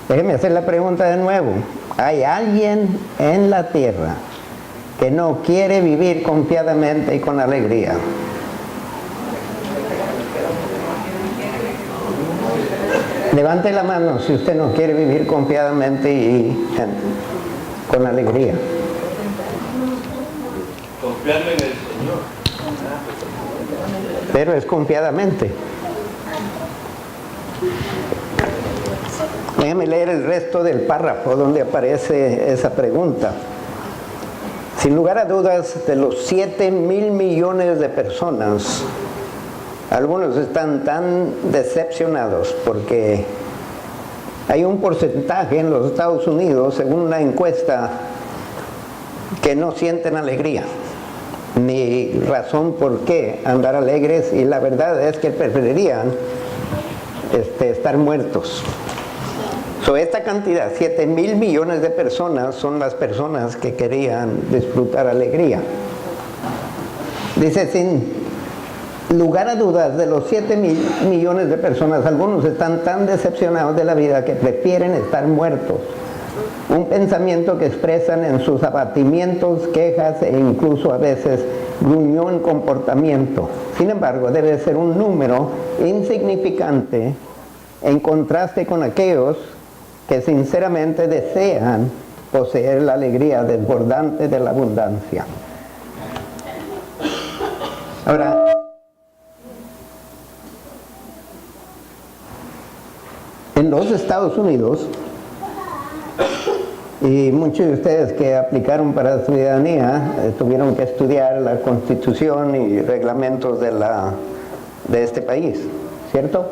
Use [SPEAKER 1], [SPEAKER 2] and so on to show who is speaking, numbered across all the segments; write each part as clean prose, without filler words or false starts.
[SPEAKER 1] Déjeme hacer la pregunta de nuevo. ¿Hay alguien en la tierra que no quiere vivir confiadamente y con alegría? Levante la mano si usted no quiere vivir confiadamente y con alegría.
[SPEAKER 2] Confiando en el Señor.
[SPEAKER 1] Pero es confiadamente. Déjeme leer el resto del párrafo donde aparece esa pregunta. Sin lugar a dudas, de los 7,000 millones de personas, algunos están tan decepcionados porque hay un porcentaje en los Estados Unidos, según una encuesta, que no sienten alegría, ni razón por qué andar alegres, y la verdad es que preferirían estar muertos. Esta cantidad, 7,000 millones de personas, son las personas que querían disfrutar alegría. Dice, sin lugar a dudas, de los 7,000 millones de personas, algunos están tan decepcionados de la vida que prefieren estar muertos. Un pensamiento que expresan en sus abatimientos, quejas e incluso a veces gruñón comportamiento. Sin embargo, debe ser un número insignificante en contraste con aquellos que sinceramente desean poseer la alegría desbordante de la abundancia. Ahora, en los Estados Unidos, y muchos de ustedes que aplicaron para la ciudadanía tuvieron que estudiar la Constitución y reglamentos de este país, ¿cierto?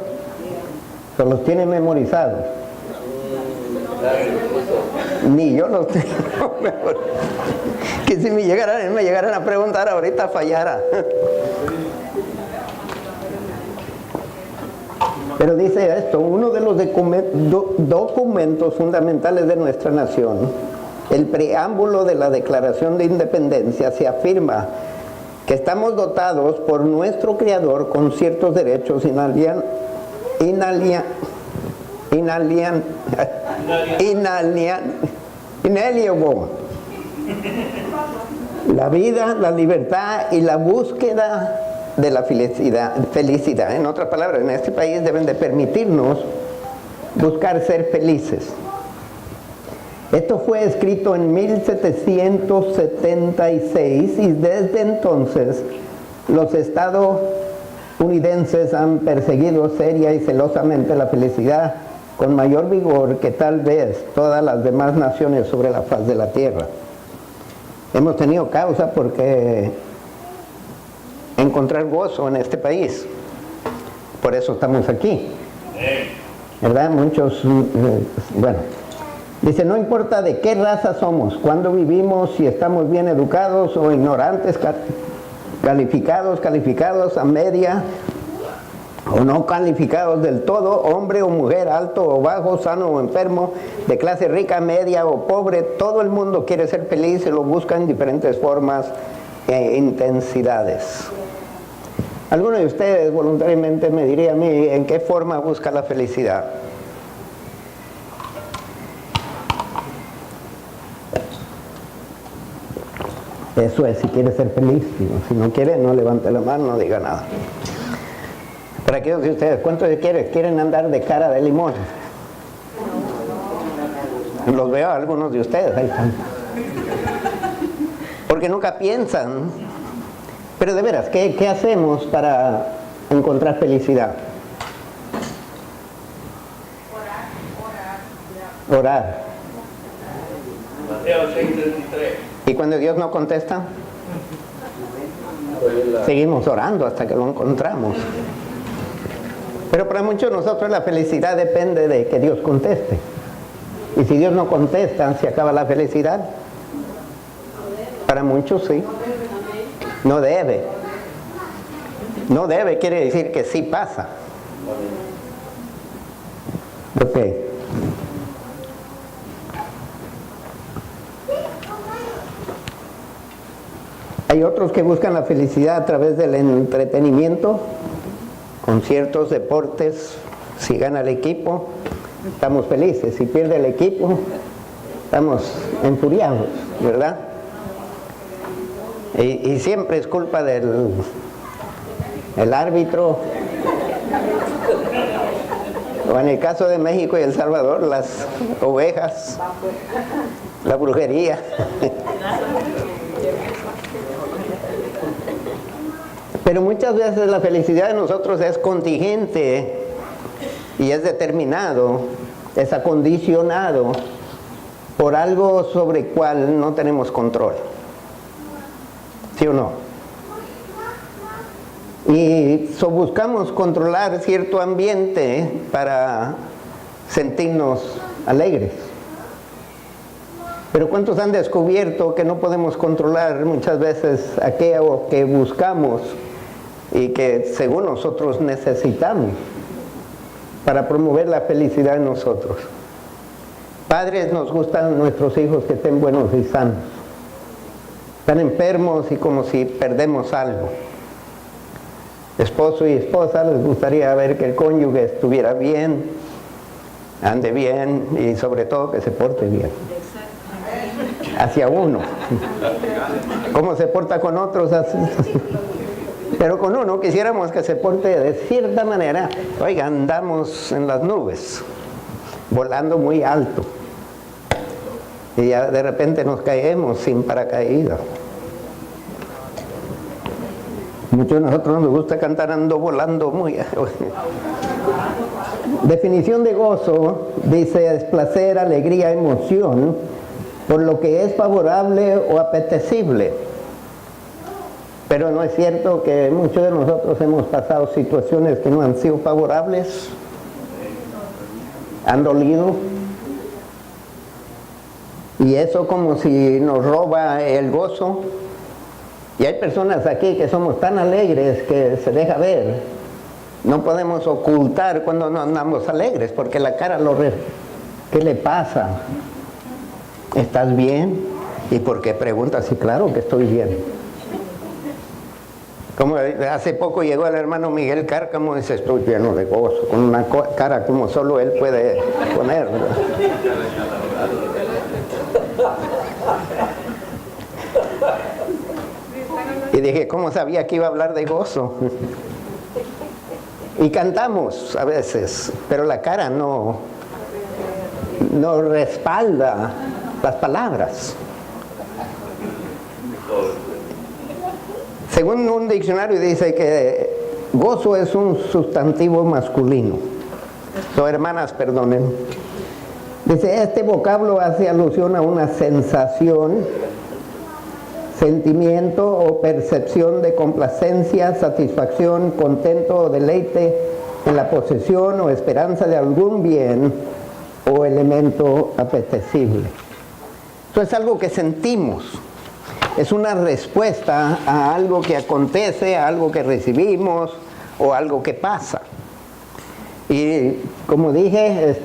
[SPEAKER 1] ¿O los tienen memorizados? Ni yo los tengo memorizados. Que si me llegaran a preguntar ahorita fallara. Pero dice esto, uno de los documentos fundamentales de nuestra nación, el preámbulo de la Declaración de Independencia, se afirma que estamos dotados por nuestro Creador con ciertos derechos inalienables, la vida, la libertad y la búsqueda de la felicidad. En otras palabras, en este país deben de permitirnos buscar ser felices. Esto fue escrito en 1776 y desde entonces los estadounidenses han perseguido seria y celosamente la felicidad con mayor vigor que tal vez todas las demás naciones sobre la faz de la tierra. Hemos tenido causa porque encontrar gozo en este país. Por eso estamos aquí. ¿Verdad? Muchos, bueno, dice, no importa de qué raza somos, cuándo vivimos, si estamos bien educados o ignorantes, calificados a media, o no calificados del todo, hombre o mujer, alto o bajo, sano o enfermo, de clase rica, media o pobre, todo el mundo quiere ser feliz y lo busca en diferentes formas e intensidades. Alguno de ustedes voluntariamente me diría a mí en qué forma busca la felicidad. Eso es, si quiere ser feliz. Si no quiere, no levante la mano, no diga nada. Para aquellos de ustedes, ¿cuántos quieren andar de cara de limón? Los veo a algunos de ustedes, ahí están. Porque nunca piensan. Pero de veras, ¿qué hacemos para encontrar felicidad? Orar.
[SPEAKER 2] Mateo 6:33.
[SPEAKER 1] ¿Y cuando Dios no contesta? Seguimos orando hasta que lo encontramos. Pero para muchos de nosotros la felicidad depende de que Dios conteste. Y si Dios no contesta, ¿se acaba la felicidad? Para muchos sí. No debe. No debe quiere decir que sí pasa. Ok. Hay otros que buscan la felicidad a través del entretenimiento, conciertos, deportes, si gana el equipo, estamos felices. Si pierde el equipo, estamos enfuriados, ¿verdad? Y siempre es culpa del árbitro, o en el caso de México y El Salvador, las ovejas, la brujería. Pero muchas veces la felicidad de nosotros es contingente y es determinado, es acondicionado por algo sobre el cual no tenemos control. ¿Sí o no? Y buscamos controlar cierto ambiente para sentirnos alegres. Pero ¿cuántos han descubierto que no podemos controlar muchas veces aquello que buscamos y que según nosotros necesitamos para promover la felicidad en nosotros? Padres, nos gustan nuestros hijos que estén buenos y sanos. Están enfermos y como si perdemos algo. Esposo y esposa, les gustaría ver que el cónyuge estuviera bien, ande bien y sobre todo que se porte bien. Hacia uno. ¿Cómo se porta con otros? Pero con uno quisiéramos que se porte de cierta manera. Oiga, andamos en las nubes, volando muy alto. Y ya de repente nos caemos sin paracaídas. Muchos de nosotros nos gusta cantar ando volando muy... Definición de gozo, dice, es placer, alegría, emoción, por lo que es favorable o apetecible. Pero no es cierto que muchos de nosotros hemos pasado situaciones que no han sido favorables, han dolido, y eso como si nos roba el gozo. Y hay personas aquí que somos tan alegres que se deja ver. No podemos ocultar cuando no andamos alegres, porque la cara ¿qué le pasa? ¿Estás bien? ¿Y por qué preguntas? Sí, claro que estoy bien. Como hace poco llegó el hermano Miguel Cárcamo y dice, estoy lleno de gozo, con una cara como solo él puede poner, ¿verdad? Y dije, ¿cómo sabía que iba a hablar de gozo? Y cantamos a veces, pero la cara no respalda las palabras. Según un diccionario dice que gozo es un sustantivo masculino. Hermanas, perdonen. Dice, este vocablo hace alusión a una sensación, sentimiento o percepción de complacencia, satisfacción, contento o deleite en la posesión o esperanza de algún bien o elemento apetecible. Esto es algo que sentimos, es una respuesta a algo que acontece, a algo que recibimos o algo que pasa. Y como dije,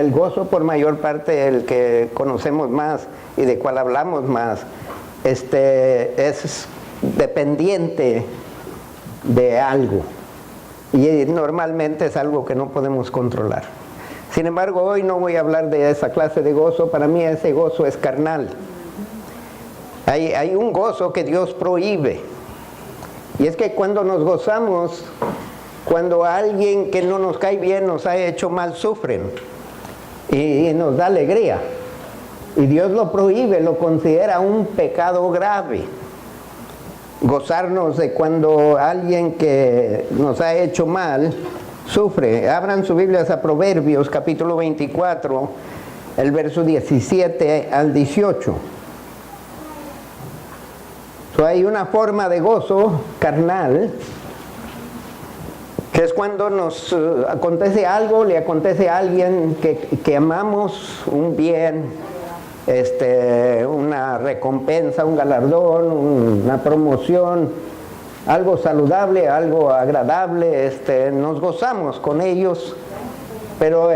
[SPEAKER 1] el gozo por mayor parte, el que conocemos más y de cual hablamos más, es dependiente de algo y normalmente es algo que no podemos controlar. Sin embargo, hoy no voy a hablar de esa clase de gozo. Para mí ese gozo es carnal. Hay un gozo que Dios prohíbe, y es que cuando nos gozamos, cuando alguien que no nos cae bien nos ha hecho mal, sufren y nos da alegría. Y Dios lo prohíbe, lo considera un pecado grave. Gozarnos de cuando alguien que nos ha hecho mal sufre. Abran sus Biblias a Proverbios, capítulo 24, el verso 17 al 18. Hay una forma de gozo carnal, que es cuando nos acontece algo, le acontece a alguien que amamos, un bien, una recompensa, un galardón, una promoción, algo saludable, algo agradable, nos gozamos con ellos, pero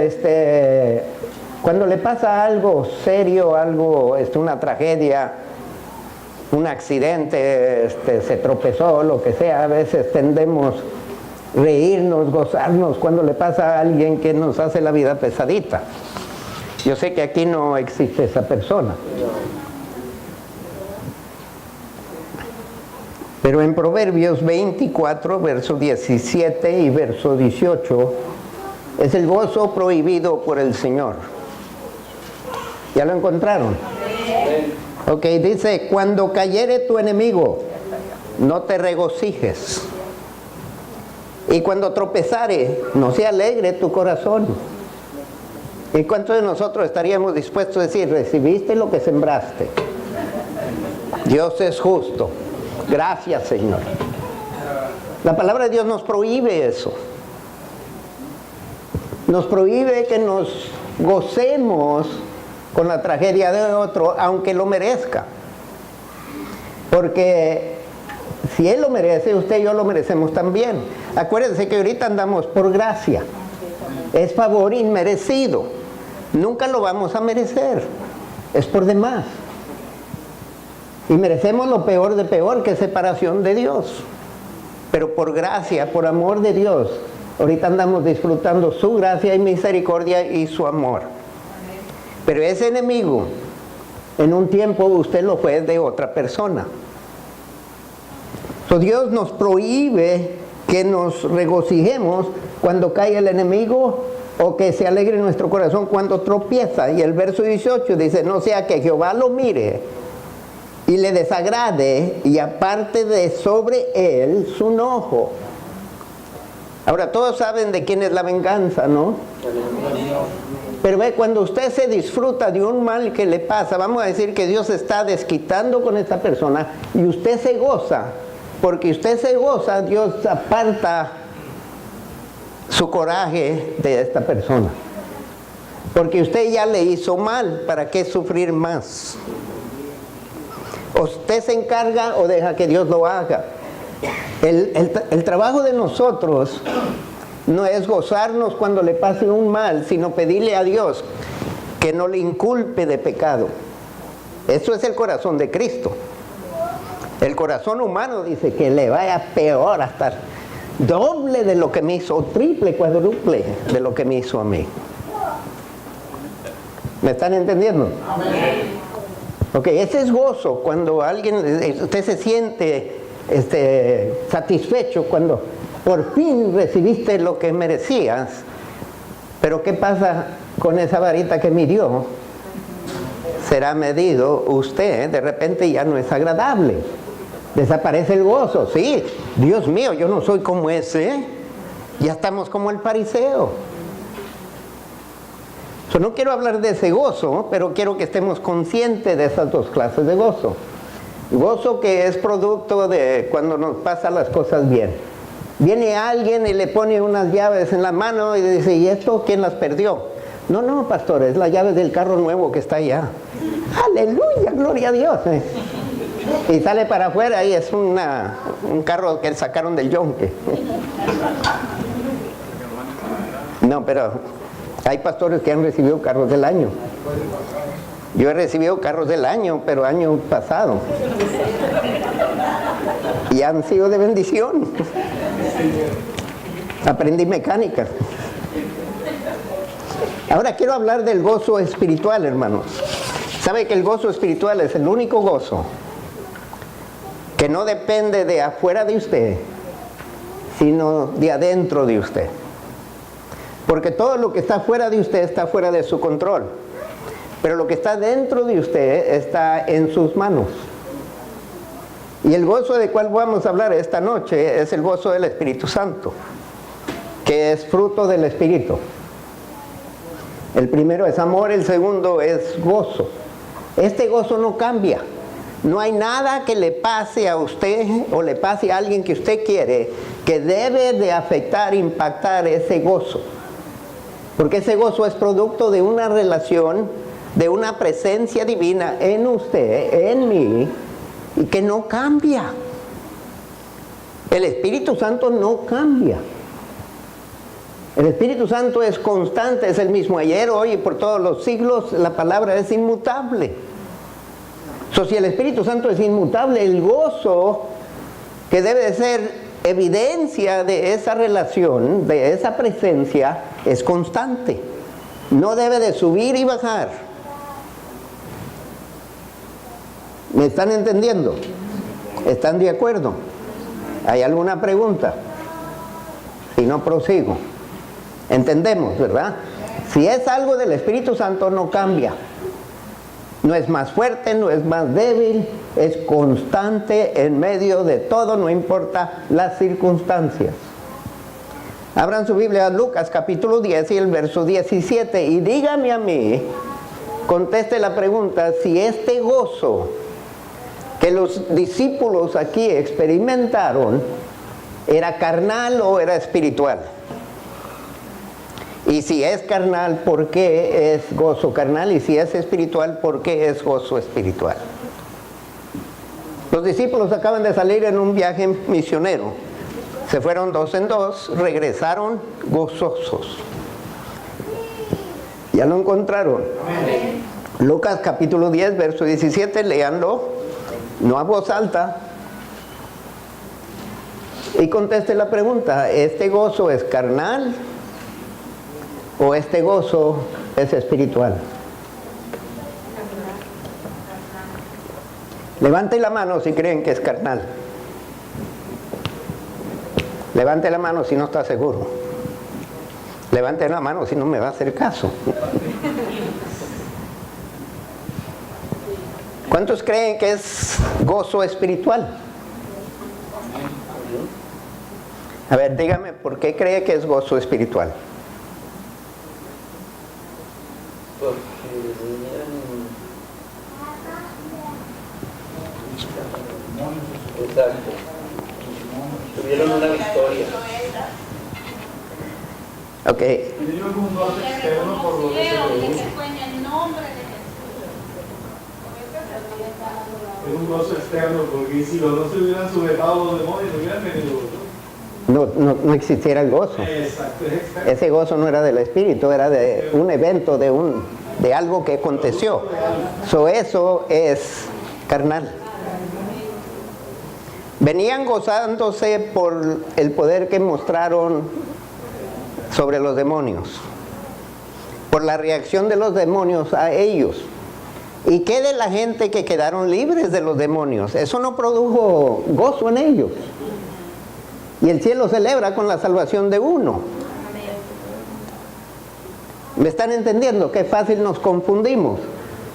[SPEAKER 1] cuando le pasa algo serio, algo, una tragedia, un accidente, se tropezó, lo que sea, a veces tendemos reírnos, gozarnos cuando le pasa a alguien que nos hace la vida pesadita. Yo sé que aquí no existe esa persona. Pero en Proverbios 24, verso 17 y verso 18, es el gozo prohibido por el Señor. ¿Ya lo encontraron? Ok, dice, cuando cayere tu enemigo, no te regocijes. Y cuando tropezare, no se alegre tu corazón. ¿Y cuántos de nosotros estaríamos dispuestos a decir, recibiste lo que sembraste? Dios es justo. Gracias, Señor. La palabra de Dios nos prohíbe eso. Nos prohíbe que nos gocemos con la tragedia de otro, aunque lo merezca. Porque si él lo merece, usted y yo lo merecemos también. Acuérdense que ahorita andamos por gracia. Es favor inmerecido. Nunca lo vamos a merecer. Es por demás. Y merecemos lo peor de peor, que es separación de Dios. Pero por gracia, por amor de Dios, ahorita andamos disfrutando su gracia y misericordia y su amor. Pero ese enemigo, en un tiempo usted lo fue de otra persona. So, Dios nos prohíbe que nos regocijemos cuando cae el enemigo, o que se alegre nuestro corazón cuando tropieza. Y el verso 18 dice, no sea que Jehová lo mire y le desagrade y aparte de sobre él su enojo. Ahora todos saben de quién es la venganza, ¿no? Pero ve, cuando usted se disfruta de un mal que le pasa, vamos a decir que Dios está desquitando con esta persona y usted se goza. Porque usted se goza, Dios aparta su coraje de esta persona. Porque usted ya le hizo mal, ¿para qué sufrir más? Usted se encarga o deja que Dios lo haga. El trabajo de nosotros no es gozarnos cuando le pase un mal, sino pedirle a Dios que no le inculpe de pecado. Eso es el corazón de Cristo. El corazón humano dice que le vaya peor, hasta doble de lo que me hizo, triple, cuádruple de lo que me hizo a mí. ¿Me están entendiendo? Amén. Ok, ese es gozo, cuando alguien, usted se siente satisfecho cuando por fin recibiste lo que merecías. Pero ¿qué pasa con esa varita que midió? Será medido usted, de repente ya no es agradable. Desaparece el gozo. Sí, Dios mío, yo no soy como ese. Ya estamos como el fariseo. No quiero hablar de ese gozo, pero quiero que estemos conscientes de esas dos clases de gozo. Gozo que es producto de cuando nos pasan las cosas bien. Viene alguien y le pone unas llaves en la mano y dice, ¿y esto quién las perdió? No, pastor, es la llave del carro nuevo que está allá. Aleluya, gloria a Dios. Y sale para afuera y es un carro que sacaron del yonque. No, pero hay pastores que han recibido carros del año. Yo he recibido carros del año, pero año pasado. Y han sido de bendición. Aprendí mecánica. Ahora quiero hablar del gozo espiritual, hermanos. ¿Sabe que el gozo espiritual es el único gozo que no depende de afuera de usted, sino de adentro de usted? Porque todo lo que está fuera de usted está fuera de su control. Pero lo que está dentro de usted está en sus manos. Y el gozo del cual vamos a hablar esta noche es el gozo del Espíritu Santo, que es fruto del Espíritu. El primero es amor, el segundo es gozo. Este gozo no cambia. No hay nada que le pase a usted o le pase a alguien que usted quiere que debe de afectar, impactar ese gozo. Porque ese gozo es producto de una relación, de una presencia divina en usted, en mí, y que no cambia. El Espíritu Santo no cambia. El Espíritu Santo es constante, es el mismo ayer, hoy y por todos los siglos. La palabra es inmutable. Si el Espíritu Santo es inmutable, el gozo que debe de ser evidencia de esa relación, de esa presencia, es constante. No debe de subir y bajar. ¿Me están entendiendo? ¿Están de acuerdo? ¿Hay alguna pregunta? Si no, prosigo. Entendemos, ¿verdad? Si es algo del Espíritu Santo, no cambia. No es más fuerte, no es más débil, es constante en medio de todo, no importa las circunstancias. Abran su Biblia a Lucas capítulo 10 y el verso 17 y dígame a mí, conteste la pregunta, si este gozo que los discípulos aquí experimentaron era carnal o era espiritual. Y si es carnal, ¿por qué es gozo carnal? Y si es espiritual, ¿por qué es gozo espiritual? Los discípulos acaban de salir en un viaje misionero. Se fueron 2 en 2, regresaron gozosos. ¿Ya lo encontraron? Lucas capítulo 10, verso 17, léanlo, no a voz alta. Y conteste la pregunta, ¿este gozo es carnal o este gozo es espiritual? Levante la mano si creen que es carnal. Levante la mano si no está seguro. Levante la mano si no me va a hacer caso. ¿Cuántos creen que es gozo espiritual? A ver, dígame, ¿por qué cree que es gozo espiritual?
[SPEAKER 2] Porque exacto. Tuvieron una victoria.
[SPEAKER 1] Ok.
[SPEAKER 3] Tenía algún gozo externo por lo que se le usa. Es un gozo externo, porque si los dos se hubieran sujetado a los demonios, no hubieran tenido gozo.
[SPEAKER 1] No existiera el gozo.
[SPEAKER 3] Exacto, es externo.
[SPEAKER 1] Ese gozo no era del Espíritu, era de un evento, de algo que aconteció. Eso es carnal. Venían gozándose por el poder que mostraron sobre los demonios, por la reacción de los demonios a ellos. ¿Y qué de la gente que quedaron libres de los demonios? Eso no produjo gozo en ellos. Y el cielo celebra con la salvación de uno. ¿Me están entendiendo? Qué fácil nos confundimos.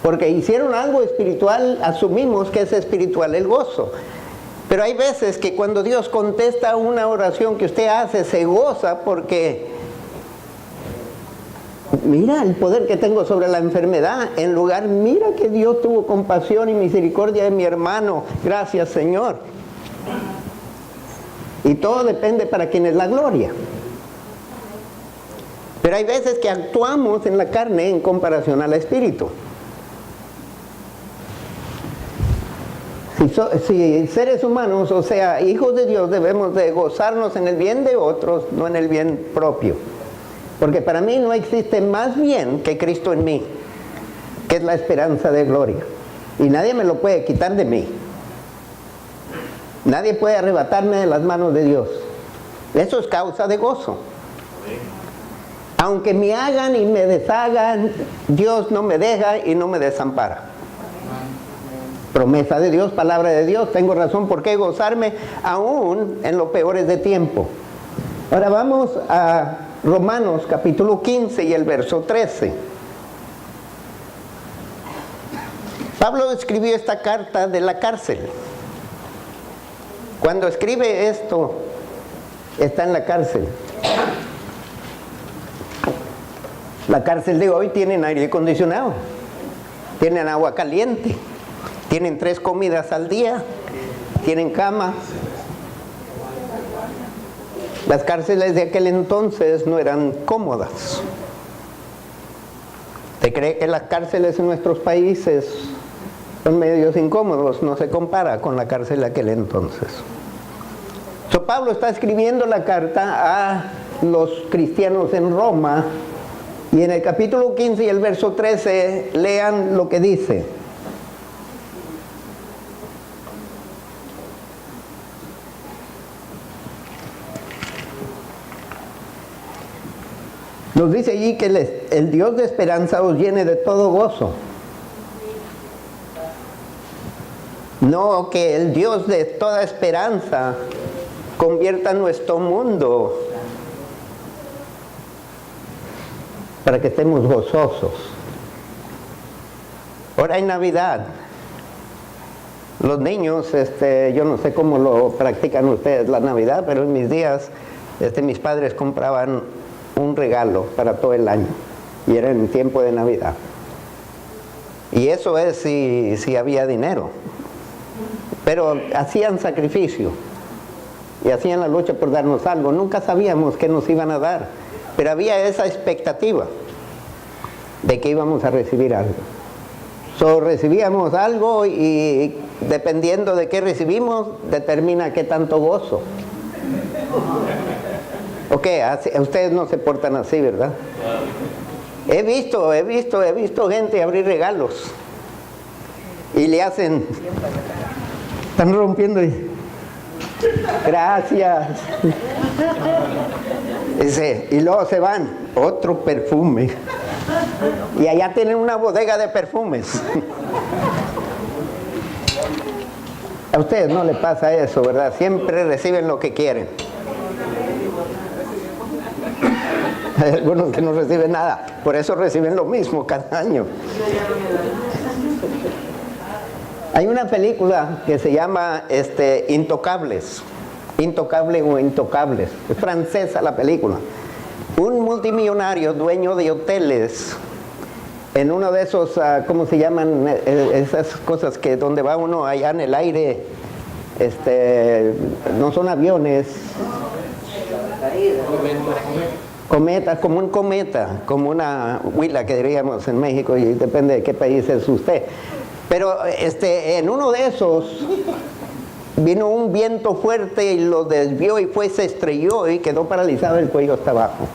[SPEAKER 1] Porque hicieron algo espiritual, asumimos que es espiritual el gozo. Pero hay veces que cuando Dios contesta una oración que usted hace, se goza porque mira el poder que tengo sobre la enfermedad. En lugar, mira que Dios tuvo compasión y misericordia de mi hermano. Gracias, Señor. Y todo depende para quién es la gloria. Pero hay veces que actuamos en la carne en comparación al espíritu. Si seres humanos, o sea, hijos de Dios, debemos de gozarnos en el bien de otros, no en el bien propio. Porque para mí no existe más bien que Cristo en mí, que es la esperanza de gloria. Y nadie me lo puede quitar de mí. Nadie puede arrebatarme de las manos de Dios. Eso es causa de gozo. Aunque me hagan y me deshagan, Dios no me deja y no me desampara. Promesa de Dios, palabra de Dios, tengo razón por qué gozarme aún en los peores de tiempo. Ahora vamos a Romanos capítulo 15 y el verso 13. Pablo escribió esta carta de la cárcel. Cuando escribe esto, está en la cárcel. La cárcel de hoy tienen aire acondicionado, tienen agua caliente, tienen 3 comidas al día, tienen cama. Las cárceles de aquel entonces no eran cómodas. ¿Usted cree que las cárceles en nuestros países son medios incómodos? No se compara con la cárcel de aquel entonces. Pablo está escribiendo la carta a los cristianos en Roma y en el capítulo 15 y el verso 13 lean lo que dice. Nos dice allí que el Dios de esperanza os llene de todo gozo. No que el Dios de toda esperanza convierta nuestro mundo para que estemos gozosos. Ahora en Navidad, los niños, yo no sé cómo lo practican ustedes la Navidad, pero en mis días, mis padres compraban un regalo para todo el año, y era en tiempo de Navidad. Y eso es si había dinero. Pero hacían sacrificio y hacían la lucha por darnos algo. Nunca sabíamos qué nos iban a dar, pero había esa expectativa de que íbamos a recibir algo. Recibíamos algo y dependiendo de qué recibimos, determina qué tanto gozo. Ok, ustedes no se portan así, ¿verdad? He visto gente abrir regalos y le hacen, están rompiendo y gracias. Y luego se van, otro perfume. Y allá tienen una bodega de perfumes. A ustedes no les pasa eso, ¿verdad? Siempre reciben lo que quieren. Hay algunos que no reciben nada, por eso reciben lo mismo cada año. Hay una película que se llama Intocables. Intocable o Intocables. Es francesa la película. Un multimillonario dueño de hoteles en uno de esos, ¿cómo se llaman? Esas cosas que donde va uno allá en el aire, no son aviones. Cometa, como un cometa, como una huila que diríamos en México, y depende de qué país es usted. Pero en uno de esos vino un viento fuerte y lo desvió y se estrelló y quedó paralizado el cuello hasta abajo.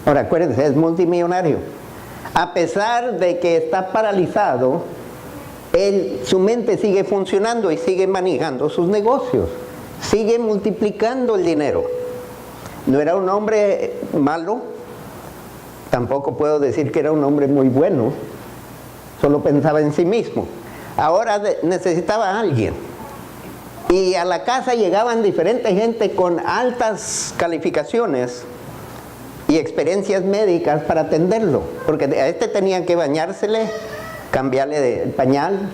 [SPEAKER 1] Ahora acuérdense, es multimillonario. A pesar de que está paralizado, su mente sigue funcionando y sigue manejando sus negocios, sigue multiplicando el dinero. No era un hombre malo, tampoco puedo decir que era un hombre muy bueno, solo pensaba en sí mismo. Ahora necesitaba a alguien. Y a la casa llegaban diferente gente con altas calificaciones y experiencias médicas para atenderlo, porque a tenían que bañársele, cambiarle de pañal,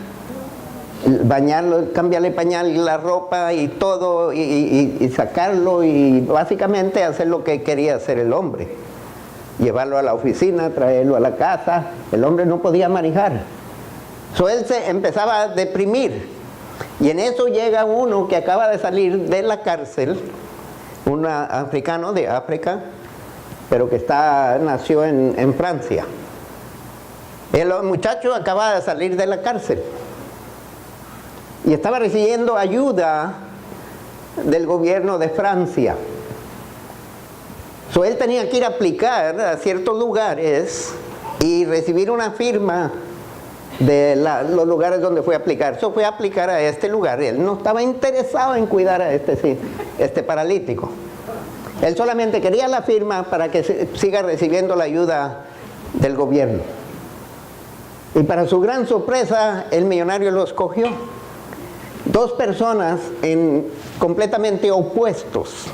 [SPEAKER 1] bañarlo, cambiarle pañal y la ropa y todo, y sacarlo y básicamente hacer lo que quería hacer el hombre. Llevarlo a la oficina, traerlo a la casa. El hombre no podía manejar. Él se empezaba a deprimir. Y en eso llega uno que acaba de salir de la cárcel, un africano de África, pero que nació en Francia. El muchacho acaba de salir de la cárcel y estaba recibiendo ayuda del gobierno de Francia. Él tenía que ir a aplicar a ciertos lugares y recibir una firma de los lugares donde fue a aplicar. Fue a aplicar a este lugar. Él no estaba interesado en cuidar a este paralítico. Él solamente quería la firma para que siga recibiendo la ayuda del gobierno. Y para su gran sorpresa, el millonario lo escogió. Dos personas completamente opuestos.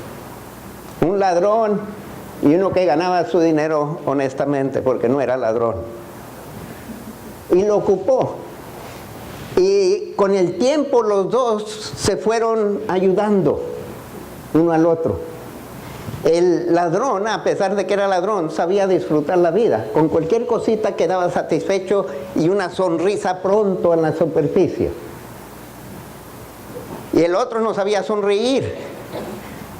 [SPEAKER 1] Un ladrón y uno que ganaba su dinero honestamente porque no era ladrón. Y lo ocupó. Y con el tiempo los dos se fueron ayudando uno al otro. El ladrón, a pesar de que era ladrón, sabía disfrutar la vida. Con cualquier cosita quedaba satisfecho y una sonrisa pronto en la superficie. Y el otro no sabía sonreír.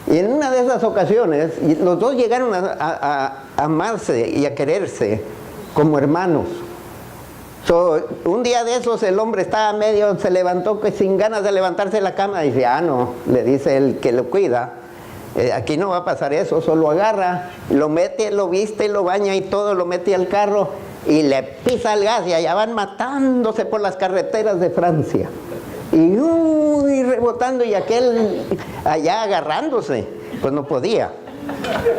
[SPEAKER 1] Y en una de esas ocasiones, los dos llegaron a amarse y a quererse como hermanos. Un día de esos el hombre estaba medio, se levantó sin ganas de levantarse de la cama y dice, no, le dice el que lo cuida, aquí no va a pasar eso, solo agarra, lo mete, lo viste, lo baña y todo, lo mete al carro y le pisa el gas y allá van matándose por las carreteras de Francia. Y rebotando y aquel allá agarrándose, pues no podía.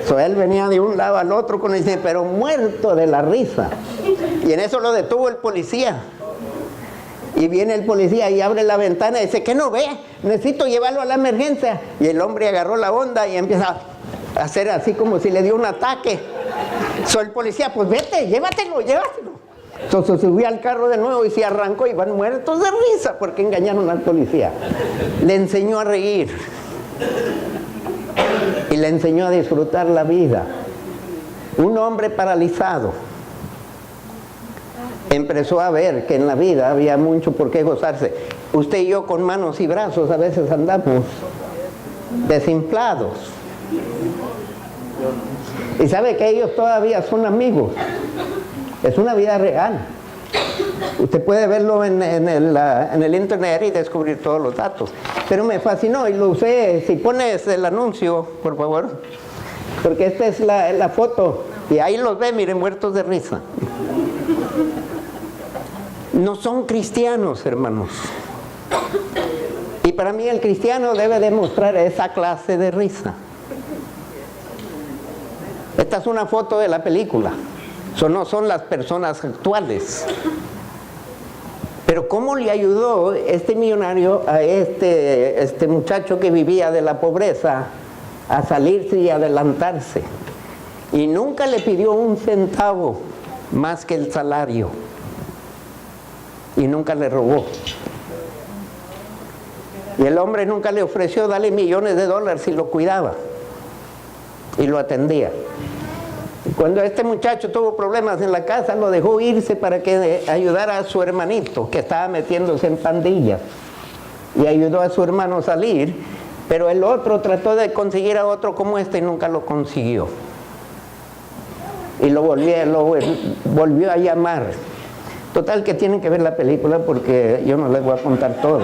[SPEAKER 1] So, él venía de un lado al otro con ese, pero muerto de la risa. Y en eso lo detuvo el policía. Y viene el policía y abre la ventana y dice, ¿qué no ve? Necesito llevarlo a la emergencia. Y el hombre agarró la onda y empieza a hacer así como si le dio un ataque. So, el policía, pues vete, llévatelo. Entonces se subió al carro de nuevo y se arrancó y van muertos de risa porque engañaron al policía. Le enseñó a reír y le enseñó a disfrutar la vida. Un hombre paralizado empezó a ver que en la vida había mucho por qué gozarse. Usted y yo con manos y brazos a veces andamos desinflados. Y sabe que ellos todavía son amigos. Es una vida real. Usted puede verlo en el internet y descubrir todos los datos. Pero me fascinó y lo usé. Si pones el anuncio, por favor. Porque esta es la foto. Y ahí los ve, miren, muertos de risa. No son cristianos, hermanos. Y para mí el cristiano debe demostrar esa clase de risa. Esta es una foto de la película. No son las personas actuales. Pero ¿cómo le ayudó este millonario a este muchacho que vivía de la pobreza a salirse y adelantarse? Y nunca le pidió un centavo más que el salario. Y nunca le robó. Y el hombre nunca le ofreció darle millones de dólares si lo cuidaba y lo atendía. Cuando este muchacho tuvo problemas en la casa, lo dejó irse para que ayudara a su hermanito que estaba metiéndose en pandillas, y ayudó a su hermano a salir, pero el otro trató de conseguir a otro como este y nunca lo consiguió, y lo volvió a llamar. Total que tienen que ver la película porque yo no les voy a contar todo.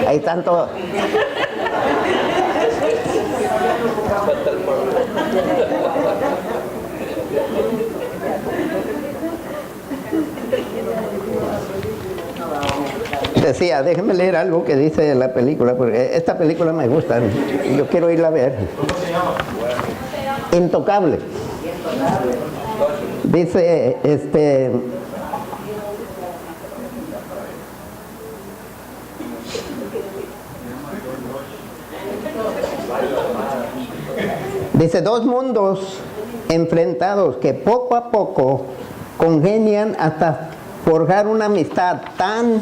[SPEAKER 1] Hay tanto... Decía, déjenme leer algo que dice la película, porque esta película me gusta y yo quiero irla a ver.
[SPEAKER 3] ¿Cómo se llama?
[SPEAKER 1] Intocable. Dice, dice, dos mundos enfrentados que poco a poco congenian hasta forjar una amistad tan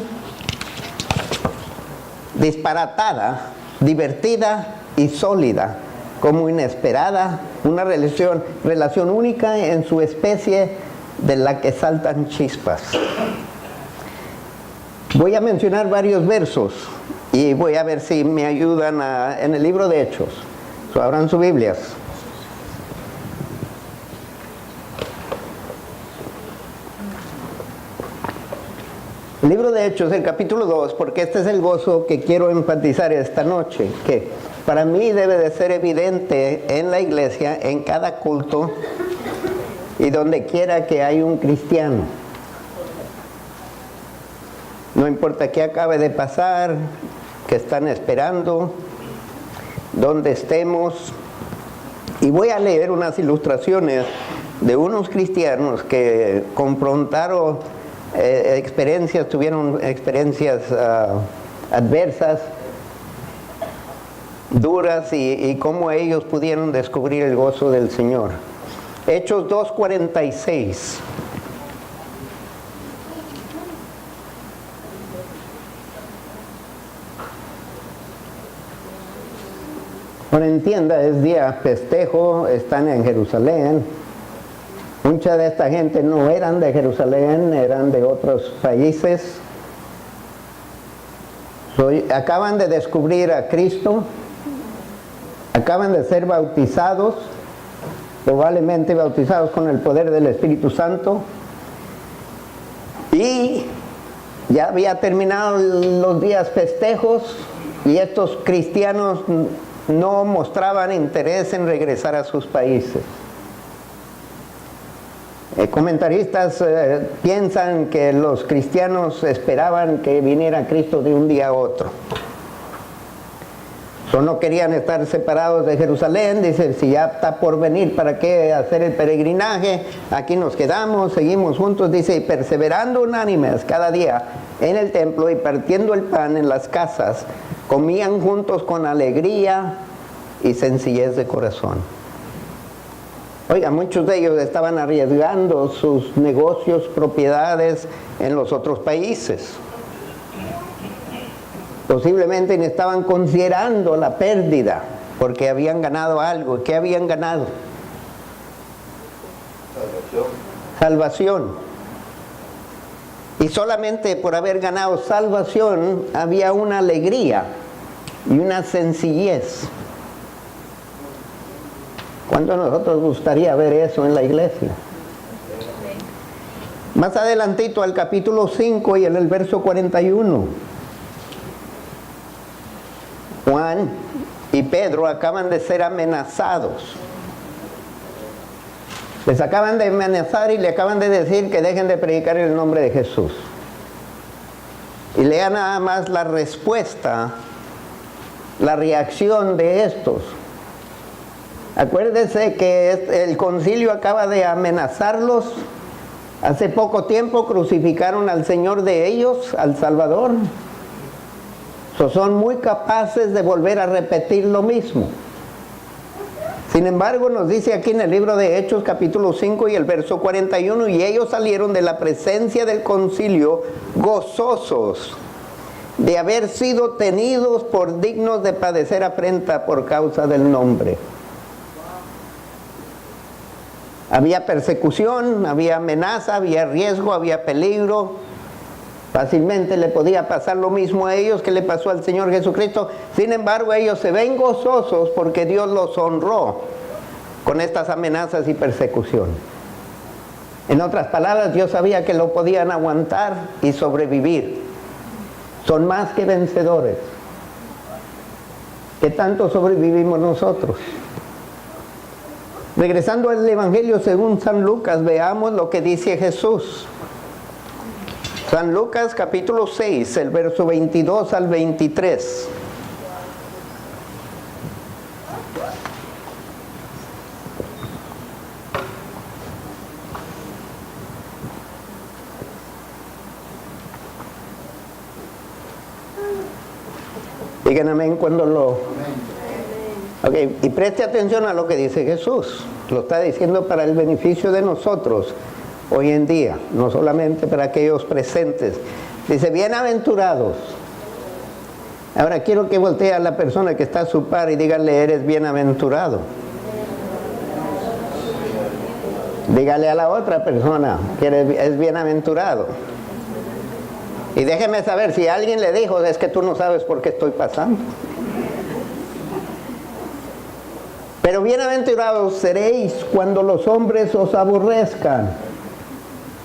[SPEAKER 1] disparatada, divertida y sólida como inesperada, una relación única en su especie de la que saltan chispas. Voy a mencionar varios versos y voy a ver si me ayudan en el libro de Hechos. Abran sus Biblias. El libro de Hechos, el capítulo 2, porque este es el gozo que quiero enfatizar esta noche, que para mí debe de ser evidente en la iglesia, en cada culto y donde quiera que hay un cristiano. No importa qué acabe de pasar, que están esperando, donde estemos. Y voy a leer unas ilustraciones de unos cristianos que confrontaron tuvieron experiencias adversas, duras, y cómo ellos pudieron descubrir el gozo del Señor. Hechos 2:46. Bueno, entienda, es día festejo, están en Jerusalén. Mucha de esta gente no eran de Jerusalén, eran de otros países. Acaban de descubrir a Cristo, acaban de ser bautizados, probablemente bautizados con el poder del Espíritu Santo, y ya había terminado los días festejos, y estos cristianos no mostraban interés en regresar a sus países. Comentaristas piensan que los cristianos esperaban que viniera Cristo de un día a otro. No querían estar separados de Jerusalén. Dice, si ya está por venir, ¿para qué hacer el peregrinaje? Aquí nos quedamos, seguimos juntos. Dice, y perseverando unánimes cada día en el templo y partiendo el pan en las casas, comían juntos con alegría y sencillez de corazón. Oiga, muchos de ellos estaban arriesgando sus negocios, propiedades en los otros países. Posiblemente ni estaban considerando la pérdida porque habían ganado algo. ¿Qué habían ganado? Salvación. Y solamente por haber ganado salvación había una alegría y una sencillez. ¿Cuánto a nosotros gustaría ver eso en la iglesia? Más adelantito al capítulo 5 y en el verso 41. Juan y Pedro acaban de ser amenazados. Les acaban de amenazar y le acaban de decir que dejen de predicar en el nombre de Jesús. Y lea nada más la respuesta, la reacción de estos. Acuérdense que el concilio acaba de amenazarlos. Hace poco tiempo crucificaron al Señor de ellos, al Salvador. Son muy capaces de volver a repetir lo mismo. Sin embargo, nos dice aquí en el libro de Hechos, capítulo 5 y el verso 41, y ellos salieron de la presencia del concilio gozosos de haber sido tenidos por dignos de padecer afrenta por causa del nombre. Había persecución, había amenaza, había riesgo, había peligro. Fácilmente le podía pasar lo mismo a ellos que le pasó al Señor Jesucristo. Sin embargo, ellos se ven gozosos porque Dios los honró con estas amenazas y persecución. En otras palabras, Dios sabía que lo podían aguantar y sobrevivir. Son más que vencedores. ¿Qué tanto sobrevivimos nosotros? Regresando al Evangelio según San Lucas, veamos lo que dice Jesús. San Lucas capítulo 6, el verso 22 al 23. Digan amén cuando lo... Ok, y preste atención a lo que dice Jesús. Lo está diciendo para el beneficio de nosotros hoy en día, no solamente para aquellos presentes. Dice, bienaventurados. Ahora quiero que voltee a la persona que está a su par y dígale, eres bienaventurado. Dígale a la otra persona que es bienaventurado. Y déjeme saber, si alguien le dijo, es que tú no sabes por qué estoy pasando. Pero bienaventurados seréis cuando los hombres os aborrezcan.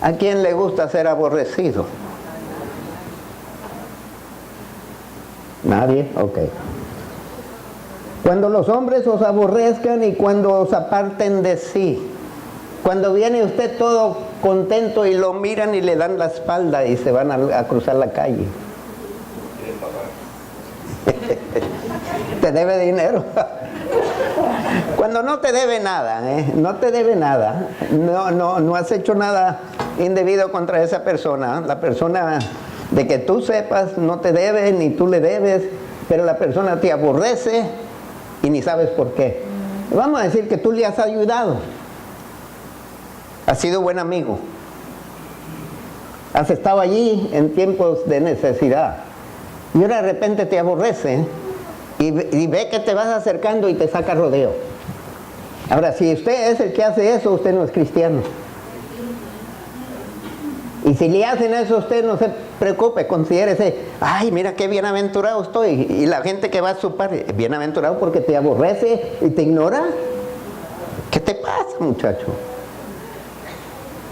[SPEAKER 1] ¿A quién le gusta ser aborrecido? ¿Nadie? Ok. Cuando los hombres os aborrezcan y cuando os aparten de sí. Cuando viene usted todo contento y lo miran y le dan la espalda y se van a cruzar la calle. Te debe dinero. Cuando no te debe nada, no te debe nada, no has hecho nada indebido contra esa persona. La persona, de que tú sepas, no te debe ni tú le debes, pero la persona te aborrece y ni sabes por qué. Vamos a decir que tú le has ayudado, has sido buen amigo, has estado allí en tiempos de necesidad y ahora de repente te aborrece y ve que te vas acercando y te saca rodeo. Ahora, si usted es el que hace eso, usted no es cristiano. Y si le hacen eso, usted no se preocupe, considérese, ay, mira qué bienaventurado estoy. Y la gente que va a su par, bienaventurado porque te aborrece y te ignora. ¿Qué te pasa, muchacho?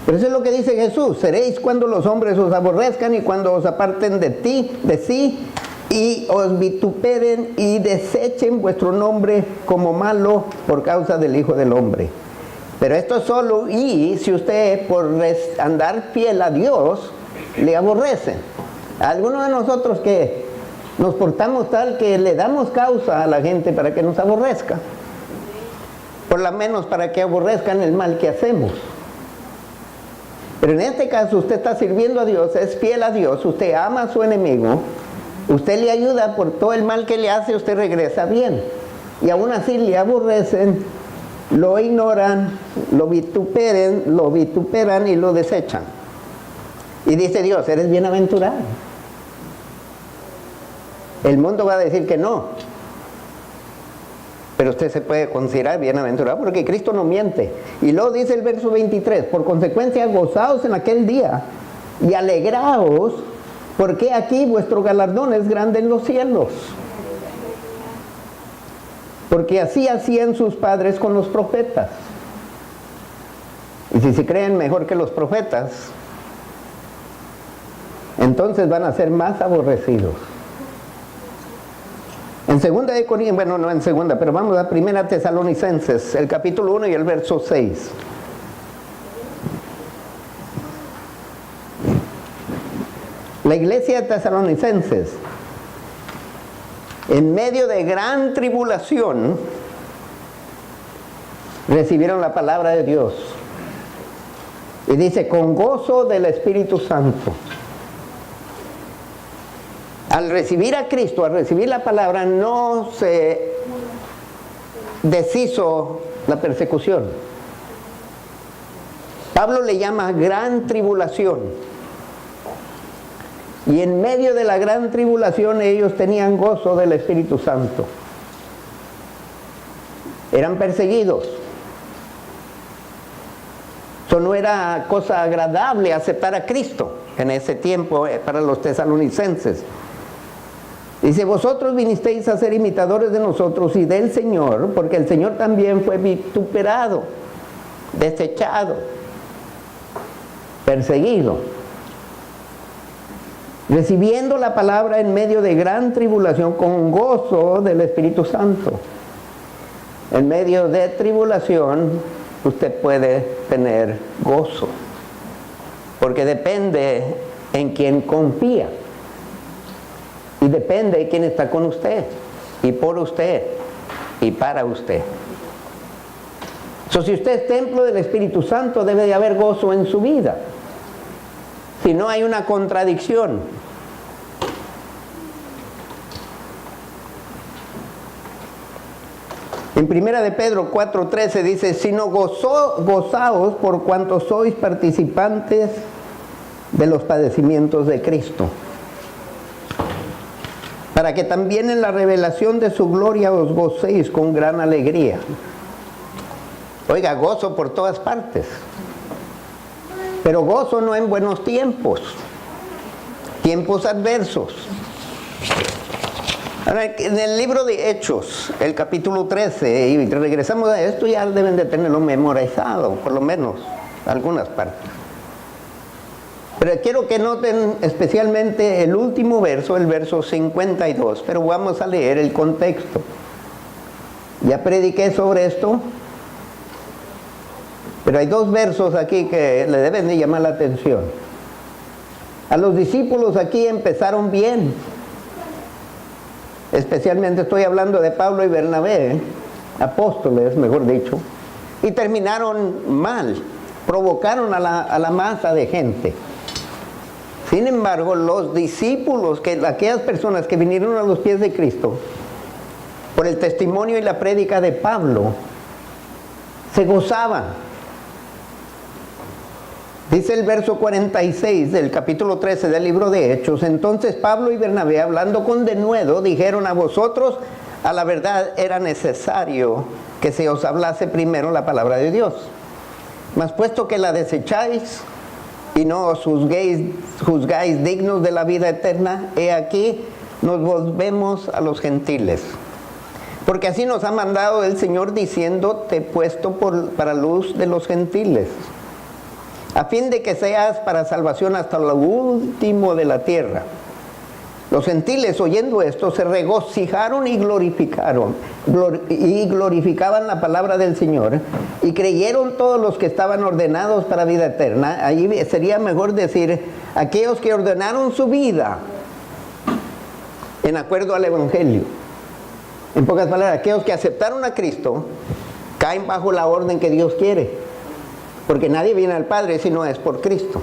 [SPEAKER 1] Pero eso es lo que dice Jesús, seréis cuando los hombres os aborrezcan y cuando os aparten de sí, y os vituperen y desechen vuestro nombre como malo por causa del Hijo del Hombre. Pero esto es solo y si usted por andar fiel a Dios le aborrece. Algunos de nosotros que Nos portamos tal que le damos causa a la gente para que nos aborrezca. Por lo menos para que aborrezcan el mal que hacemos. Pero en este caso usted está sirviendo a Dios, es fiel a Dios, usted ama a su enemigo, usted le ayuda por todo el mal que le hace, usted regresa bien. Y aún así le aborrecen, lo ignoran, lo vituperan y lo desechan. Y dice Dios, eres bienaventurado. El mundo va a decir que no. Pero usted se puede considerar bienaventurado porque Cristo no miente. Y luego dice el verso 23, por consecuencia gozaos en aquel día y alegraos, porque aquí vuestro galardón es grande en los cielos. Porque así hacían sus padres con los profetas. Y si se creen mejor que los profetas, entonces van a ser más aborrecidos. En segunda de Corintios, bueno, no en segunda, pero vamos a primera Tesalonicenses, el capítulo 1 y el verso 6. La iglesia de Tesalonicenses, en medio de gran tribulación, recibieron la palabra de Dios. Y dice, con gozo del Espíritu Santo. Al recibir a Cristo, al recibir la palabra, no se deshizo la persecución. Pablo le llama gran tribulación. Y en medio de la gran tribulación ellos tenían gozo del Espíritu Santo. Eran perseguidos. Eso no era cosa agradable aceptar a Cristo en ese tiempo para los tesalonicenses. Dice, vosotros vinisteis a ser imitadores de nosotros y del Señor, porque el Señor también fue vituperado, desechado, perseguido, recibiendo la palabra en medio de gran tribulación con gozo del Espíritu Santo. En medio de tribulación usted puede tener gozo, porque depende en quien confía. Y depende de quién está con usted, y por usted, y para usted. Si usted es templo del Espíritu Santo, debe de haber gozo en su vida. Si no, hay una contradicción. En primera de Pedro 4:13 dice, sino gozaos por cuanto sois participantes de los padecimientos de Cristo, para que también en la revelación de su gloria os gocéis con gran alegría. Oiga, gozo por todas partes. Pero gozo no en buenos tiempos, tiempos adversos. Ahora, en el libro de Hechos, el capítulo 13, y regresamos a esto, ya deben de tenerlo memorizado, por lo menos, algunas partes. Pero quiero que noten especialmente el último verso, el verso 52, pero vamos a leer el contexto. Ya prediqué sobre esto, pero hay dos versos aquí que le deben de llamar la atención. A los discípulos aquí empezaron bien, especialmente estoy hablando de Pablo y Bernabé, apóstoles, mejor dicho, y terminaron mal, provocaron a la masa de gente. Sin embargo, los discípulos, aquellas personas que vinieron a los pies de Cristo, por el testimonio y la prédica de Pablo, se gozaban. Dice el verso 46 del capítulo 13 del libro de Hechos, entonces Pablo y Bernabé, hablando con denuedo, dijeron a vosotros, a la verdad era necesario que se os hablase primero la palabra de Dios. Mas puesto que la desecháis, y no os juzgáis dignos de la vida eterna, he aquí nos volvemos a los gentiles. Porque así nos ha mandado el Señor diciendo, te he puesto para luz de los gentiles, a fin de que seas para salvación hasta lo último de la tierra. Los gentiles, oyendo esto, se regocijaron y glorificaban la palabra del Señor, y creyeron todos los que estaban ordenados para vida eterna. Allí sería mejor decir, aquellos que ordenaron su vida en acuerdo al Evangelio. En pocas palabras, aquellos que aceptaron a Cristo caen bajo la orden que Dios quiere, porque nadie viene al Padre si no es por Cristo.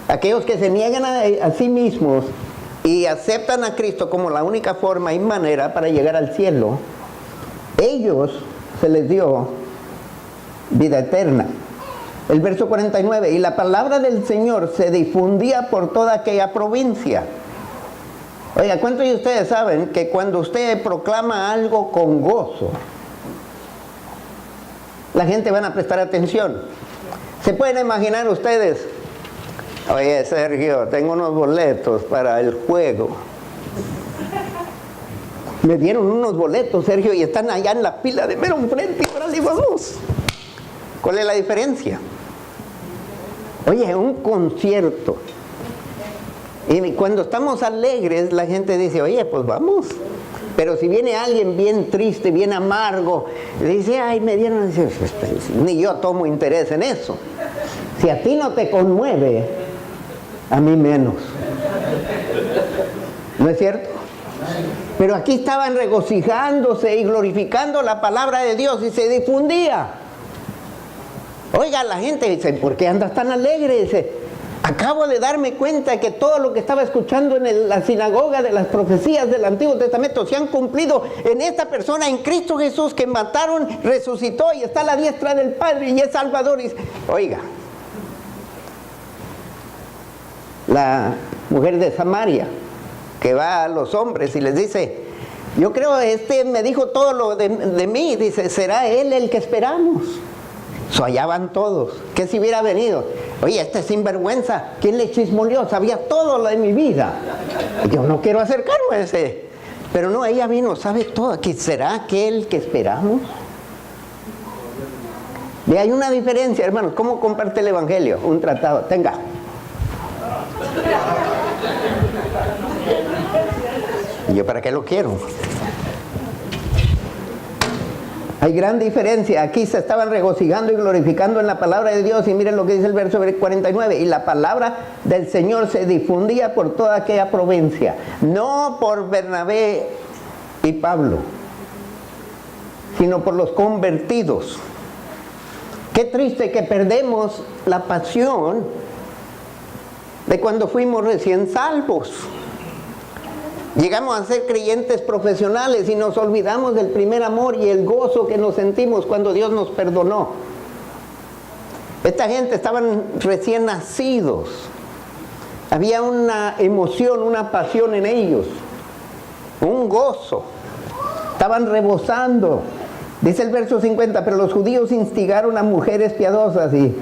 [SPEAKER 1] Aquellos que se niegan a sí mismos y aceptan a Cristo como la única forma y manera para llegar al cielo, ellos se les dio vida eterna. El verso 49, y la palabra del Señor se difundía por toda aquella provincia. Oiga, ¿cuántos de ustedes saben que cuando usted proclama algo con gozo, la gente van a prestar atención? ¿Se pueden imaginar ustedes? Oye, Sergio, tengo unos boletos para el juego. Me dieron unos boletos, Sergio, y están allá en la pila de mero enfrente, y órale, vamos. ¿Cuál es la diferencia? Oye, un concierto. Y cuando estamos alegres, la gente dice, oye, pues vamos. Pero si viene alguien bien triste, bien amargo, dice, ay, me dieron, dice, ni yo tomo interés en eso. Si a ti no te conmueve, a mí menos. ¿No es cierto? Pero aquí estaban regocijándose y glorificando la palabra de Dios y se difundía. Oiga, la gente dice, ¿por qué andas tan alegre? Dice, acabo de darme cuenta que todo lo que estaba escuchando en la sinagoga de las profecías del Antiguo Testamento se han cumplido en esta persona, en Cristo Jesús, que mataron, resucitó y está a la diestra del Padre y es Salvador. Y, oiga, la mujer de Samaria, que va a los hombres y les dice, yo creo me dijo todo lo de mí, dice, ¿será él el que esperamos? Allá van todos, que si hubiera venido, oye, este sinvergüenza, ¿quién le chismoleó? Sabía todo lo de mi vida. Yo no quiero acercarme a ese. Pero no, ella vino, sabe todo. ¿Será aquel que esperamos? Y hay una diferencia, hermanos. ¿Cómo comparte el Evangelio? Un tratado, tenga. ¿Y yo para qué lo quiero? Hay gran diferencia. Aquí se estaban regocijando y glorificando en la palabra de Dios. Y miren lo que dice el verso 49. Y la palabra del Señor se difundía por toda aquella provincia. No por Bernabé y Pablo, sino por los convertidos. Qué triste que perdemos la pasión de cuando fuimos recién salvos. Llegamos a ser creyentes profesionales y nos olvidamos del primer amor y el gozo que nos sentimos cuando Dios nos perdonó. Esta gente estaban recién nacidos. Había una emoción, una pasión en ellos, un gozo. Estaban rebosando. Dice el verso 50, pero los judíos instigaron a mujeres piadosas, y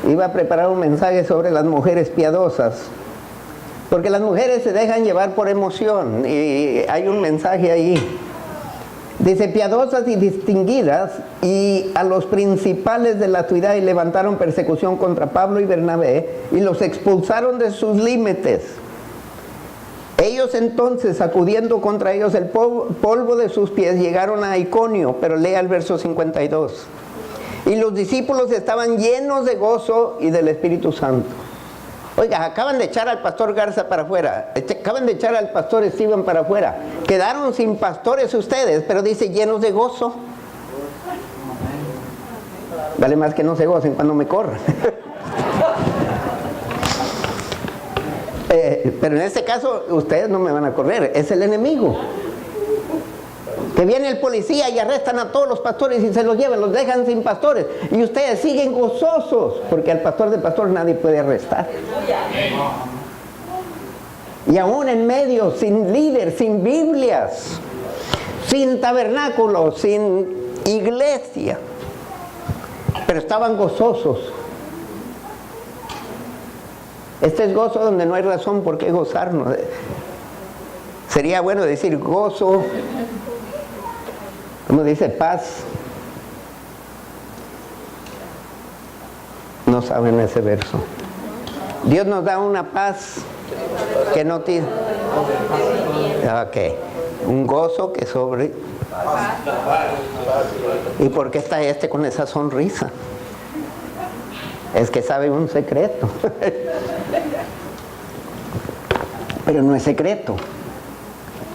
[SPEAKER 1] iba a preparar un mensaje sobre las mujeres piadosas. Porque las mujeres se dejan llevar por emoción, y hay un mensaje ahí. Dice, piadosas y distinguidas, y a los principales de la ciudad, y levantaron persecución contra Pablo y Bernabé, y los expulsaron de sus límites. Ellos entonces, sacudiendo contra ellos el polvo de sus pies, llegaron a Iconio, pero lea el verso 52. Y los discípulos estaban llenos de gozo y del Espíritu Santo. Oiga, acaban de echar al pastor Garza para afuera, acaban de echar al pastor Steven para afuera. Quedaron sin pastores ustedes, pero dice llenos de gozo. Vale más que no se gocen cuando me corran. Pero en este caso, ustedes no me van a correr, es el enemigo. Que viene el policía y arrestan a todos los pastores y se los llevan, los dejan sin pastores. Y ustedes siguen gozosos, porque al pastor de pastores nadie puede arrestar. Y aún en medio, sin líder, sin Biblias, sin tabernáculo, sin iglesia. Pero estaban gozosos. Este es gozo donde no hay razón por qué gozarnos. Sería bueno decir gozo, como dice paz. No saben ese verso. Dios nos da una paz que no tiene. Ok, un gozo que sobre. ¿Y por qué está con esa sonrisa? Es que sabe un secreto. Pero no es secreto.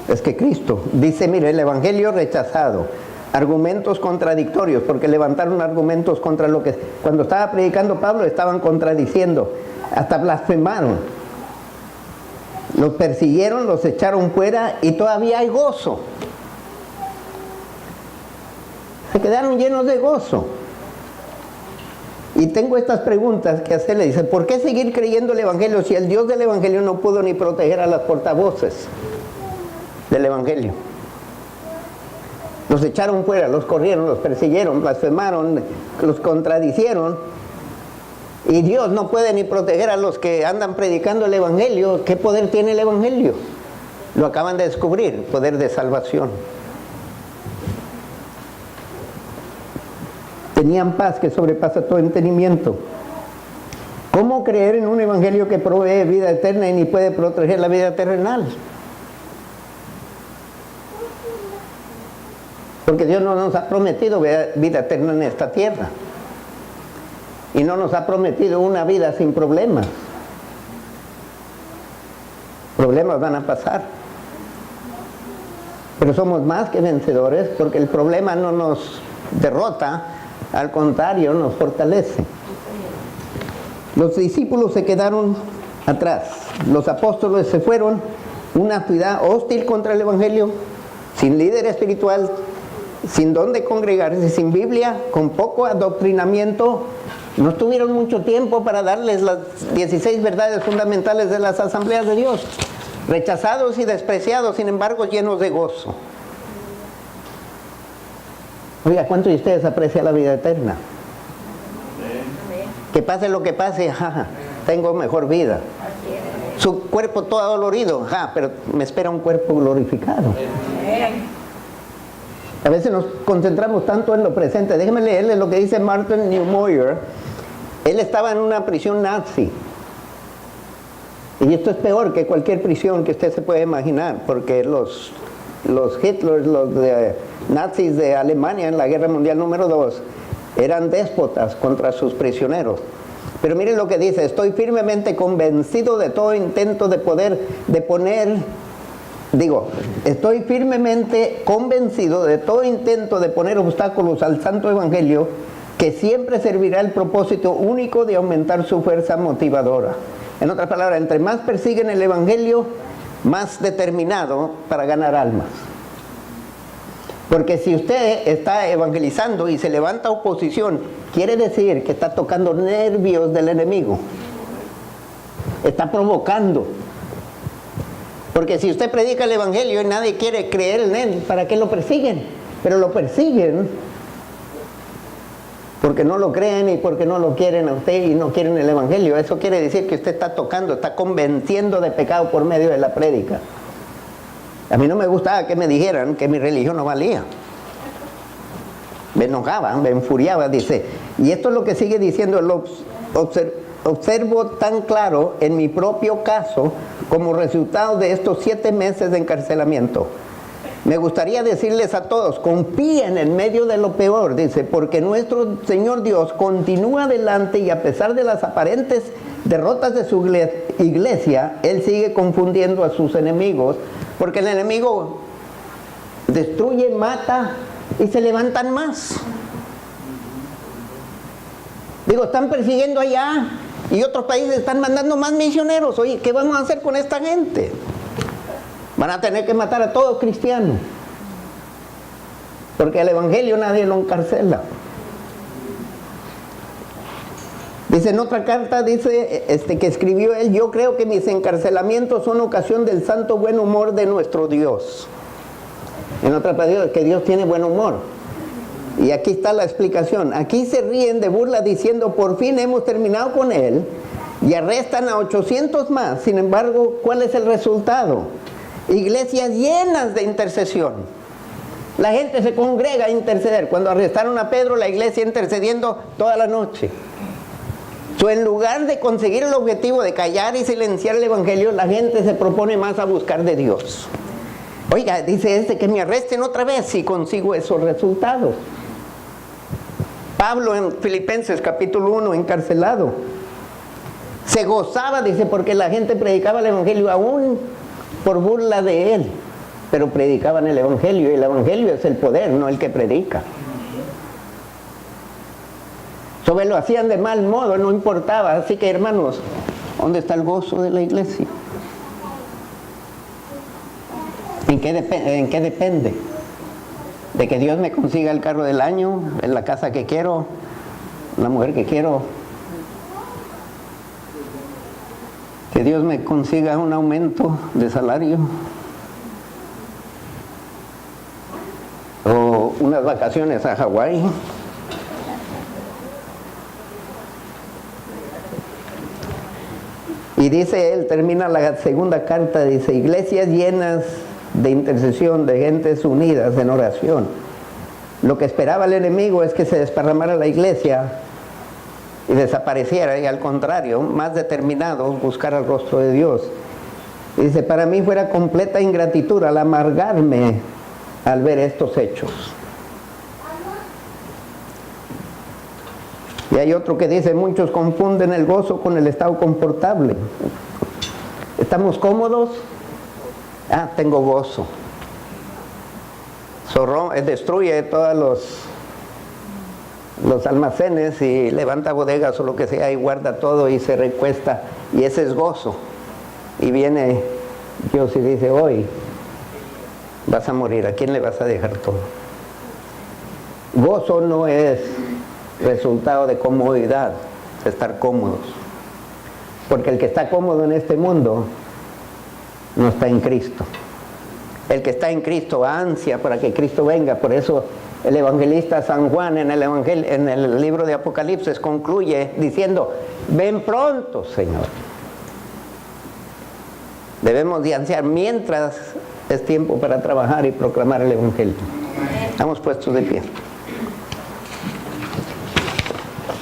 [SPEAKER 1] es que Cristo dice, mire, el evangelio rechazado, argumentos contradictorios, porque levantaron argumentos contra lo que, cuando estaba predicando Pablo, estaban contradiciendo, hasta blasfemaron. Los persiguieron, los echaron fuera y todavía hay gozo. Se quedaron llenos de gozo. Y tengo estas preguntas que hacerle. Dice, ¿por qué seguir creyendo el evangelio si el Dios del evangelio no pudo ni proteger a las portavoces del evangelio? Los echaron fuera, los corrieron, los persiguieron, blasfemaron, los contradicieron. Y Dios no puede ni proteger a los que andan predicando el evangelio. ¿Qué poder tiene el evangelio? Lo acaban de descubrir, poder de salvación. Tenían paz que sobrepasa todo entendimiento. ¿Cómo creer en un evangelio que provee vida eterna y ni puede proteger la vida terrenal? Porque Dios no nos ha prometido vida eterna en esta tierra. Y no nos ha prometido una vida sin problemas. Problemas van a pasar. Pero somos más que vencedores porque el problema no nos derrota, al contrario, nos fortalece. Los discípulos se quedaron atrás. Los apóstoles se fueron. Una ciudad hostil contra el evangelio, sin líder espiritual, sin dónde congregarse, sin Biblia, con poco adoctrinamiento. No tuvieron mucho tiempo para darles las 16 verdades fundamentales de las asambleas de Dios. Rechazados y despreciados, sin embargo, llenos de gozo. Oiga, ¿cuánto de ustedes aprecia la vida eterna? Que pase lo que pase, jaja, tengo mejor vida. Su cuerpo todo dolorido, pero me espera un cuerpo glorificado. A veces nos concentramos tanto en lo presente. Déjenme leerles lo que dice Martin Niemöller. Él estaba en una prisión nazi. Y esto es peor que cualquier prisión que usted se pueda imaginar, porque los Hitler, los nazis de Alemania en la Guerra Mundial número 2, eran déspotas contra sus prisioneros. Pero miren lo que dice: estoy firmemente convencido de todo intento estoy firmemente convencido de todo intento de poner obstáculos al santo evangelio, que siempre servirá el propósito único de aumentar su fuerza motivadora. En otras palabras, entre más persiguen el evangelio, más determinado para ganar almas. Porque si usted está evangelizando y se levanta oposición, quiere decir que está tocando nervios del enemigo. Está provocando. Porque si usted predica el evangelio y nadie quiere creer en él, ¿para qué lo persiguen? Pero lo persiguen porque no lo creen y porque no lo quieren a usted y no quieren el evangelio. Eso quiere decir que usted está tocando, está convenciendo de pecado por medio de la prédica. A mí no me gustaba que me dijeran que mi religión no valía. Me enojaba, me enfuriaba, dice. Y esto es lo que sigue diciendo. Observo tan claro en mi propio caso como resultado de estos 7 meses de encarcelamiento. Me gustaría decirles a todos, confíen en medio de lo peor, dice, porque nuestro Señor Dios continúa adelante y a pesar de las aparentes derrotas de su iglesia, Él sigue confundiendo a sus enemigos, porque el enemigo destruye, mata y se levantan más. Digo, están persiguiendo allá y otros países están mandando más misioneros. Oye, ¿qué vamos a hacer con esta gente? Van a tener que matar a todo cristiano, porque el evangelio nadie lo encarcela. Dice en otra carta, dice que escribió él: yo creo que mis encarcelamientos son ocasión del santo buen humor de nuestro Dios. En otra palabra, que Dios tiene buen humor. Y aquí está la explicación. Aquí se ríen de burla diciendo: por fin hemos terminado con él, y arrestan a 800 más. Sin embargo, ¿cuál es el resultado? Iglesias llenas de intercesión. La gente se congrega a interceder. Cuando arrestaron a Pedro, la iglesia intercediendo toda la noche. En lugar de conseguir el objetivo de callar y silenciar el evangelio, la gente se propone más a buscar de Dios. Oiga, dice que me arresten otra vez si consigo esos resultados. Pablo en Filipenses capítulo 1, encarcelado, se gozaba, dice, porque la gente predicaba el evangelio aún por burla de él. pero predicaban el Evangelio, y el Evangelio es el poder, no el que predica. Sobre lo hacían de mal modo, no importaba. Así que, hermanos, ¿dónde está el gozo de la iglesia? ¿En qué depende? ¿De que Dios me consiga el carro del año, en la casa que quiero, la mujer que quiero? ¿Que Dios me consiga un aumento de salario? ¿O unas vacaciones a Hawái? Y dice él, termina la segunda carta, dice, iglesias llenas de intercesión, de gentes unidas en oración. Lo que esperaba el enemigo es que se desparramara la iglesia y desapareciera, y al contrario, más determinados, buscar el rostro de Dios. Y dice, para mí fuera completa ingratitud al amargarme al ver estos hechos. Y hay otro que dice, muchos confunden el gozo con el estado confortable. ¿Estamos cómodos? Ah, tengo gozo. Destruye todos los almacenes y levanta bodegas o lo que sea y guarda todo y se recuesta, y ese es gozo. Y viene Dios y dice, hoy vas a morir, ¿a quién le vas a dejar todo? Gozo no es resultado de comodidad, de estar cómodos, porque el que está cómodo en este mundo no está en Cristo. El que está en Cristo ansia para que Cristo venga. Por eso el evangelista San Juan en el libro de Apocalipsis concluye diciendo, ven pronto, Señor. Debemos de ansiar mientras es tiempo para trabajar y proclamar el evangelio. Estamos puestos de pie.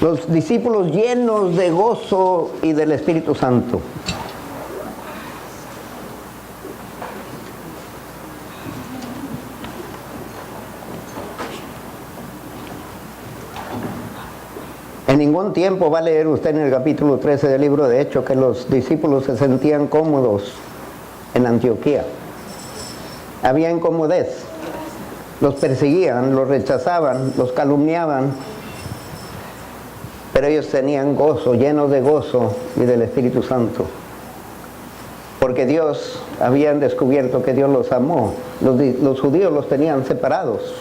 [SPEAKER 1] Los discípulos llenos de gozo y del Espíritu Santo. En ningún tiempo va a leer usted en el capítulo 13 del libro de Hechos que los discípulos se sentían cómodos en Antioquía. Había incomodez. Los perseguían, los rechazaban, los calumniaban. Pero ellos tenían gozo, llenos de gozo y del Espíritu Santo. Porque Dios, habían descubierto que Dios los amó. Los judíos los tenían separados.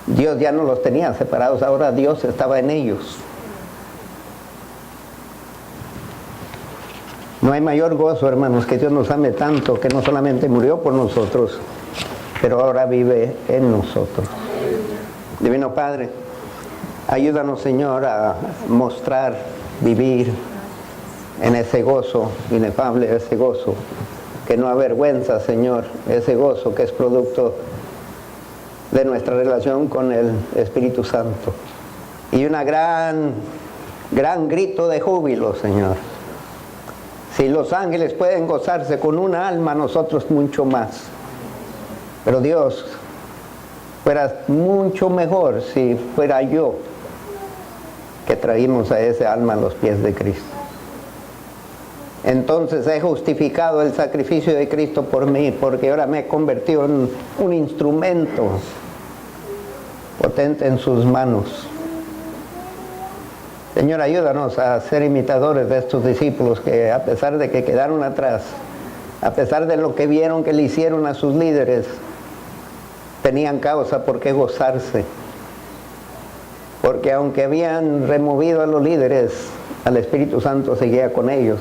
[SPEAKER 1] Dios ya no los tenía separados, ahora Dios estaba en ellos. No hay mayor gozo, hermanos, que Dios nos ame tanto, que no solamente murió por nosotros, pero ahora vive en nosotros. Divino Padre, ayúdanos, Señor, a mostrar, vivir en ese gozo inefable, ese gozo que no avergüenza, Señor, ese gozo que es producto de nuestra relación con el Espíritu Santo. Y una gran grito de júbilo, Señor. Si los ángeles pueden gozarse con una alma, nosotros mucho más. Pero Dios, fuera mucho mejor si fuera yo que traímos a ese alma a los pies de Cristo. Entonces he justificado el sacrificio de Cristo por mí, porque ahora me he convertido en un instrumento potente en sus manos. Señor, ayúdanos a ser imitadores de estos discípulos que, a pesar de que quedaron atrás, a pesar de lo que vieron que le hicieron a sus líderes, tenían causa por qué gozarse. Porque aunque habían removido a los líderes, al Espíritu Santo seguía con ellos.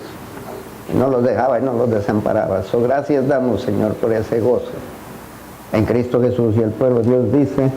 [SPEAKER 1] Y no los dejaba y no los desamparaba. So, gracias damos, Señor, por ese gozo. En Cristo Jesús, y el pueblo de Dios dice...